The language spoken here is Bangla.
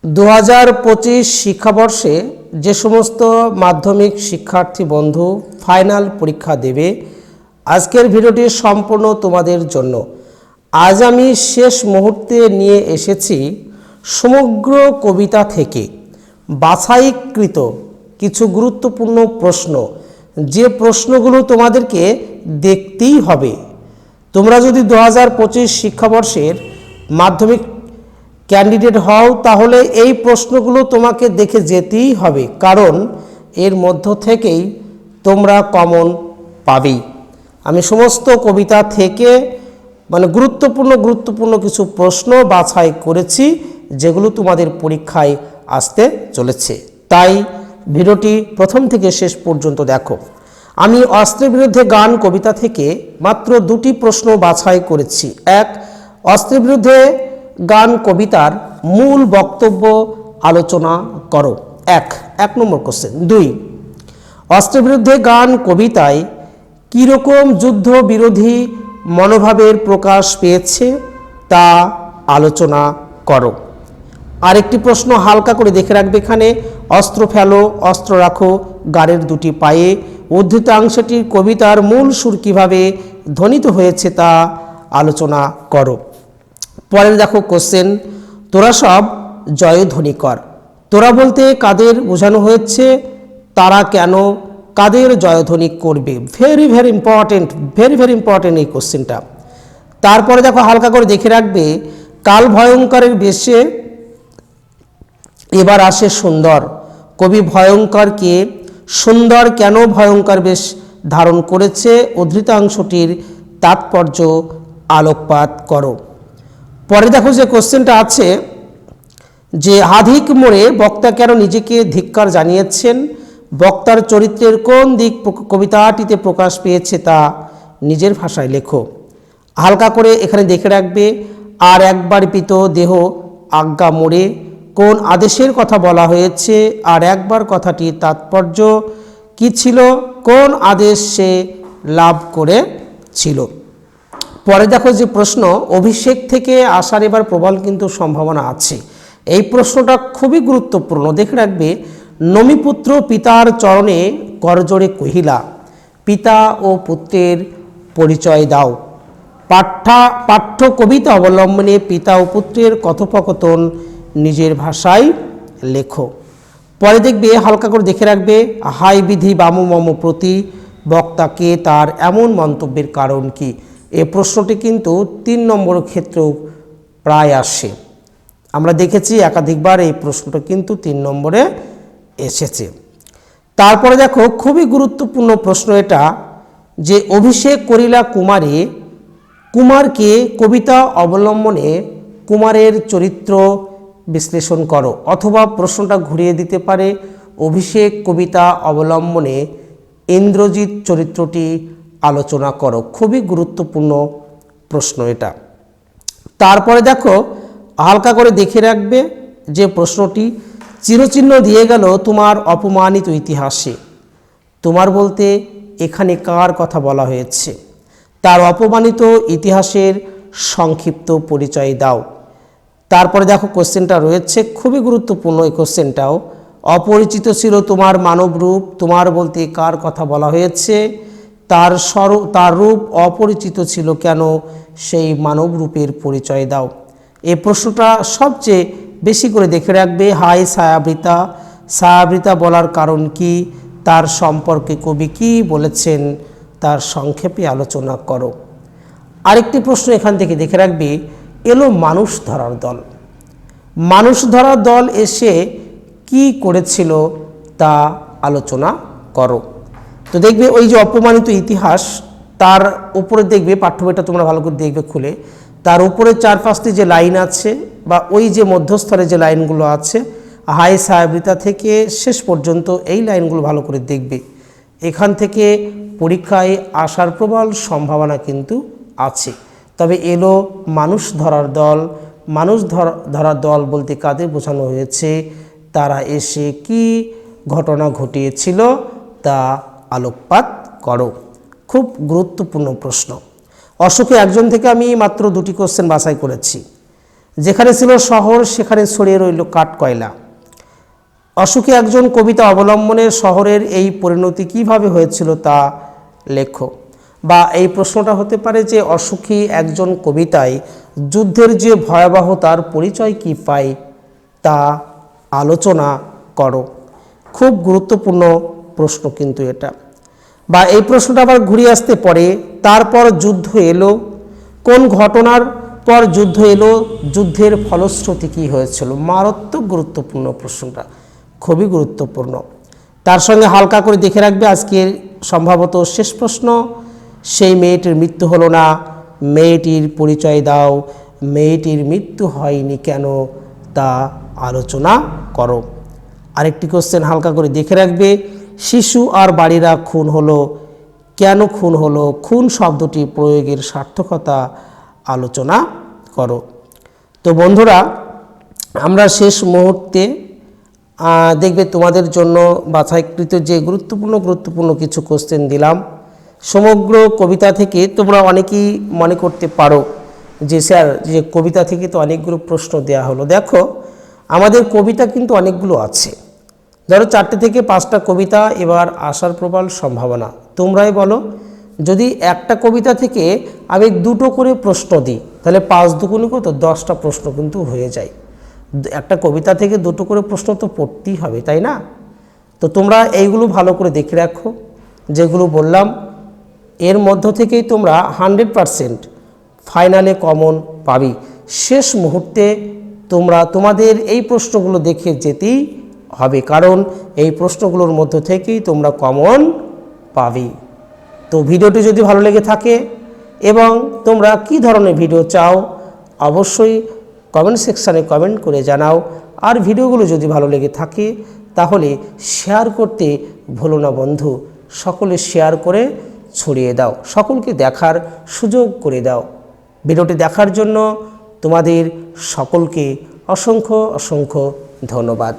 2025 শিক্ষাবর্ষে যে সমস্ত মাধ্যমিক শিক্ষার্থী বন্ধু ফাইনাল পরীক্ষা দেবে, আজকের ভিডিওটি সম্পূর্ণ তোমাদের জন্য। আজ আমি শেষ মুহূর্তে নিয়ে এসেছি সমগ্র কবিতা থেকে বাছাইকৃত কিছু গুরুত্বপূর্ণ প্রশ্ন, যে প্রশ্নগুলো তোমাদেরকে দেখতেই হবে। তোমরা যদি 2025 শিক্ষাবর্ষের মাধ্যমিক ক্যান্ডিডেট হও, তাহলে এই প্রশ্নগুলো তোমাকে দেখে যেতেই হবে, কারণ এর মধ্য থেকেই তোমরা কমন পাবেই। আমি সমস্ত কবিতা থেকে গুরুত্বপূর্ণ কিছু প্রশ্ন বাছাই করেছি, যেগুলো তোমাদের পরীক্ষায় আসতে চলেছে। তাই ভিডিওটি প্রথম থেকে শেষ পর্যন্ত দেখো। আমি অস্ত্রের বিরুদ্ধে গান কবিতা থেকে মাত্র দুটি প্রশ্ন বাছাই করেছি। এক, অস্ত্রের বিরুদ্ধে গান কবিতার মূল বক্তব্য আলোচনা করো। এক নম্বর কোশ্চেন। 2, অস্ত্রের বিরুদ্ধে গান কবিতায় কীরকম যুদ্ধ বিরোধী মনোভাবের প্রকাশ পেয়েছে তা আলোচনা করো। আরেকটি প্রশ্ন হালকা করে দেখে রাখবে এখানে, অস্ত্র ফেলো অস্ত্র রাখো গানের দুটি পায়ে উদ্ধৃতাংশটির কবিতার মূল সুর কীভাবে ধ্বনিত হয়েছে তা আলোচনা করো। পরে দেখো কোশ্চেন, তোরা সব জয়ধ্বনি কর। তোরা বলতে কাদের বোঝানো হয়েছে, তারা কেন কাদের জয়ধ্বনি করবে? ভেরি ইম্পর্টেন্ট এই কোশ্চেনটা। তারপরে দেখো হালকা করে দেখে রাখবে, কাল ভয়ঙ্করের বেশে এবার আসে সুন্দর। কবি ভয়ঙ্করকে সুন্দর কেন ভয়ঙ্কর বেশ ধারণ করেছে, উদ্ধৃতাংশটির তাৎপর্য আলোকপাত করো। পরে দেখো যে কোশ্চেনটা আছে যে হাধিক মোড়ে বক্তা কেন নিজেকে ধিক্কার জানিয়েছেন, বক্তার চরিত্রের কোন দিক কবিতাটিতে প্রকাশ পেয়েছে তা নিজের ভাষায় লেখো। হালকা করে এখানে দেখে রাখবে, আর একবার পিত দেহ আজ্ঞা মোড়ে কোন আদেশের কথা বলা হয়েছে, আর একবার কথাটির তাৎপর্য কি ছিল, কোন আদেশ সে লাভ করেছিল। পরে দেখো যে প্রশ্ন, অভিষেক থেকে আসার এবার প্রবল কিন্তু সম্ভাবনা আছে। এই প্রশ্নটা খুবই গুরুত্বপূর্ণ, দেখে রাখবে। নমিপুত্র পিতার চরণে করজোড়ে কহিলা, পিতা ও পুত্রের পরিচয় দাও। পাঠ্য কবিতা অবলম্বনে পিতা ও পুত্রের কথোপকথন নিজের ভাষায় লেখো। পরে দেখবে হালকা করে দেখে রাখবে, হাই বিধি বাম মম প্রতি বক্তাকে তার এমন মন্তব্যের কারণ কি। এই প্রশ্নটি কিন্তু 3 নম্বর ক্ষেত্রেও প্রায় আসে। আমরা দেখেছি একাধিকবার এই প্রশ্নটা কিন্তু 3 নম্বরে এসেছে। তারপরে দেখো খুবই গুরুত্বপূর্ণ প্রশ্ন এটা, যে অভিষেক করিলা কুমারে, কুমারকে কবিতা অবলম্বনে কুমারের চরিত্র বিশ্লেষণ করো। অথবা প্রশ্নটা ঘুরিয়ে দিতে পারে, অভিষেক কবিতা অবলম্বনে ইন্দ্রজিৎ চরিত্রটি আলোচনা করো। খুবই গুরুত্বপূর্ণ প্রশ্ন এটা। তারপরে দেখো হালকা করে দেখে রাখবে যে প্রশ্নটি, চিরচিহ্ন দিয়ে গেল তোমার অপমানিত ইতিহাসে। তোমার বলতে এখানে কার কথা বলা হয়েছে, তার অপমানিত ইতিহাসের সংক্ষিপ্ত পরিচয় দাও। তারপরে দেখো কোশ্চেনটা রয়েছে, খুবই গুরুত্বপূর্ণ এই কোশ্চেনটাও, অপরিচিত ছিল তোমার মানব রূপ। তোমার বলতে কার কথা বলা হয়েছে, তার রূপ অপরিচিত ছিল কেন, সেই মানব রূপের পরিচয় দাও। এই প্রশ্নটা সবচেয়ে বেশি করে দেখে রাখবে। হাই ছায়াবৃতা, ছায়াবৃতা বলার কারণ কি, তার সম্পর্কে কবি কি বলেছেন, তার সংক্ষেপে আলোচনা করো। আরেকটি প্রশ্ন এখান থেকে দেখে রাখবে, এলো মানুষ ধরার দল। মানুষ ধরার দল এসে কি করেছিল তা আলোচনা করো। তো দেখবে ওই যে অপমানিত ইতিহাস, তার উপরে দেখবে, পাঠ্য বইটা তোমরা ভালো করে দেখবে খুলে, তার উপরে 4-5টি যে লাইন আছে, বা ওই যে মধ্যস্থরে যে লাইনগুলো আছে, হাই ছায়াবৃতা থেকে শেষ পর্যন্ত এই লাইনগুলো ভালো করে দেখবে। এখান থেকে পরীক্ষায় আসার প্রবল সম্ভাবনা কিন্তু আছে। তবে এলো মানুষ ধরার দল, মানুষ ধরার দল বলতে কাদের বোঝানো হয়েছে, তারা এসে কি ঘটনা ঘটিয়েছিল তা আলোকপাত করো। খুব গুরুত্বপূর্ণ প্রশ্ন। অশোকে একজন থেকে আমি মাত্র 2টি কোশ্চেন বাছাই করেছি। যেখানে ছিল শহর সেখানে ছড়িয়ে রইল কাঠকয়লা। অসুখী একজন কবিতা অবলম্বনে শহরের এই পরিণতি কিভাবে হয়েছিল তা লেখো। বা এই প্রশ্নটা হতে পারে যে অসুখী একজন কবিতায় যুদ্ধের যে ভয়াবহতার পরিচয় কি পায় তা আলোচনা করো। খুব গুরুত্বপূর্ণ প্রশ্ন কিন্তু এটা। বা এই প্রশ্নটা আবার ঘুরিয়ে আসতে পারে, তারপর যুদ্ধ এলো, কোন ঘটনার পর যুদ্ধ এলো, যুদ্ধের ফলশ্রুতি কী হয়েছিল। মারাত্মক গুরুত্বপূর্ণ প্রশ্নটা, খুবই গুরুত্বপূর্ণ। তার সঙ্গে হালকা করে দেখে রাখবে আজকের সম্ভবত শেষ প্রশ্ন, সেই মেয়েটির মৃত্যু হলো না, মেয়েটির পরিচয় দাও, মেয়েটির মৃত্যু হয়নি কেন তা আলোচনা করো। আরেকটি কোশ্চেন হালকা করে দেখে রাখবে, শিশু আর বাড়িরা খুন হলো, কেন খুন হলো, খুন শব্দটি প্রয়োগের সার্থকতা আলোচনা করো। তো বন্ধুরা, আমরা শেষ মুহূর্তে দেখবে তোমাদের জন্য বাছাইকৃত যে গুরুত্বপূর্ণ কিছু কোশ্চেন দিলাম। সমগ্র কবিতা থেকে তোমরা অনেকেই মনে করতে পারো যে স্যার যে কবিতা থেকে তো অনেকগুলো প্রশ্ন দেওয়া হলো। দেখো, আমাদের কবিতা কিন্তু অনেকগুলো আছে, ধরো 4টে থেকে 5টা কবিতা এবার আসার প্রবল সম্ভাবনা। তোমরাই বলো, যদি একটা কবিতা থেকে আমি 2টো করে প্রশ্ন দিই তাহলে 5 দুগুণে কত 10টা প্রশ্ন কিন্তু হয়ে যায়। একটা কবিতা থেকে 2টো করে প্রশ্ন তো পড়তেই হবে, তাই না? তো তোমরা এইগুলো ভালো করে দেখে রাখো, যেগুলো বললাম এর মধ্য থেকেই তোমরা 100% ফাইনালে কমন পাবি। শেষ মুহূর্তে তোমরা তোমাদের এই প্রশ্নগুলো দেখে যেতেই হবে, কারণ এই প্রশ্নগুলোর মধ্য থেকেই তোমরা কমন পাবে। তো ভিডিওটি যদি ভালো লেগে থাকে এবং তোমরা কি ধরনের ভিডিও চাও অবশ্যই কমেন্ট সেকশানে কমেন্ট করে জানাও। আর ভিডিওগুলো যদি ভালো লেগে থাকে তাহলে শেয়ার করতে ভুলো না বন্ধু, সকলে শেয়ার করে ছড়িয়ে দাও, সকলকে দেখার সুযোগ করে দাও। ভিডিওটি দেখার জন্য তোমাদের সকলকে অসংখ্য ধন্যবাদ।